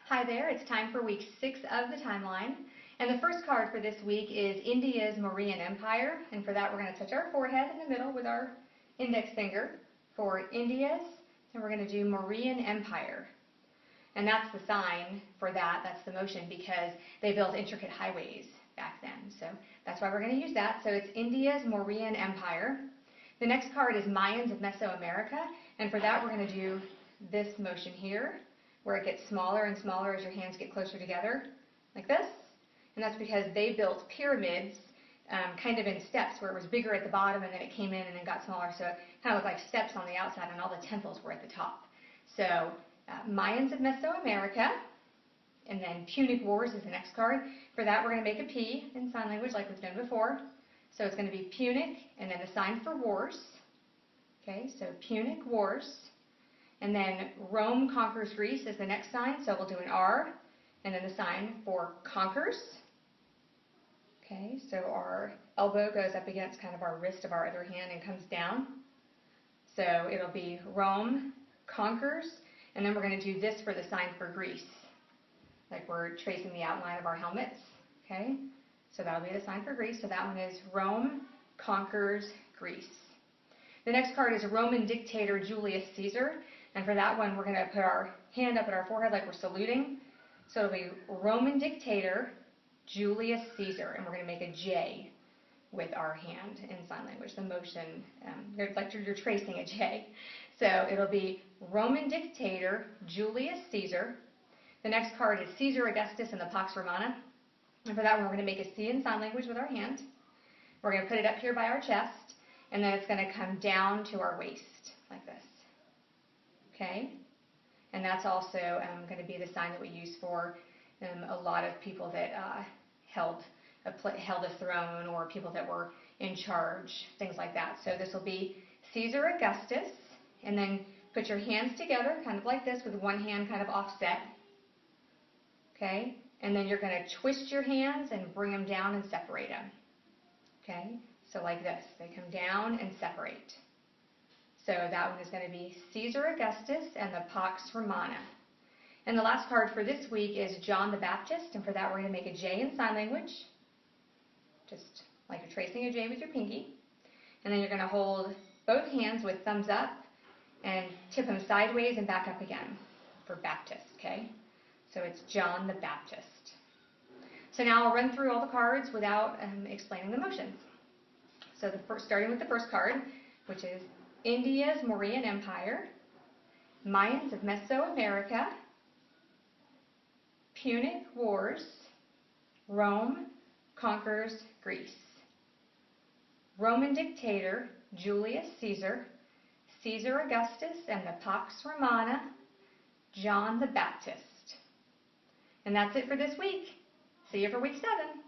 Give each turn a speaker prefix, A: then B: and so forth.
A: Hi there, it's time for week 6 of the timeline. And the first card for this week is India's Mauryan Empire. And for that, we're going to touch our forehead in the middle with our index finger for India's. And we're going to do Mauryan Empire. And that's the sign for that, that's the motion, because they built intricate highways back then. So that's why we're going to use that. So it's India's Mauryan Empire. The next card is Mayans of Mesoamerica. And for that, we're going to do this motion here, where it gets smaller and smaller as your hands get closer together, like this. And that's because they built pyramids kind of in steps, where it was bigger at the bottom and then it came in and then got smaller. So it kind of looked like steps on the outside and all the temples were at the top. So Mayans of Mesoamerica, and then Punic Wars is the next card. For that, we're going to make a P in sign language like we've done before. So it's going to be Punic and then the sign for wars. Okay, so Punic Wars. And then Rome conquers Greece is the next sign, so we'll do an R, and then the sign for conquers. Okay, so our elbow goes up against kind of our wrist of our other hand and comes down. So it'll be Rome conquers, and then we're going to do this for the sign for Greece, like we're tracing the outline of our helmets. Okay, so that'll be the sign for Greece. So that one is Rome conquers Greece. The next card is Roman dictator Julius Caesar. And for that one, we're going to put our hand up at our forehead like we're saluting. So it'll be Roman dictator Julius Caesar. And we're going to make a J with our hand in sign language. The motion, like you're tracing a J. So it'll be Roman dictator Julius Caesar. The next card is Caesar Augustus and the Pax Romana. And for that one, we're going to make a C in sign language with our hand. We're going to put it up here by our chest. And then it's going to come down to our waist, like this. Okay? And that's also going to be the sign that we use for a lot of people that held a throne, or people that were in charge, things like that. So this will be Caesar Augustus, and then put your hands together, kind of like this, with one hand kind of offset. Okay? And then you're going to twist your hands and bring them down and separate them. Okay? So like this, they come down and separate. So that one is going to be Caesar Augustus and the Pax Romana. And the last card for this week is John the Baptist, and for that we're going to make a J in sign language, just like you're tracing a J with your pinky. And then you're going to hold both hands with thumbs up and tip them sideways and back up again for Baptist, okay? So it's John the Baptist. So now I'll run through all the cards without explaining the motions. So starting with the first card, which is India's Mauryan Empire, Mayans of Mesoamerica, Punic Wars, Rome conquers Greece. Roman dictator Julius Caesar, Caesar Augustus and the Pax Romana, John the Baptist. And that's it for this week. See you for week 7.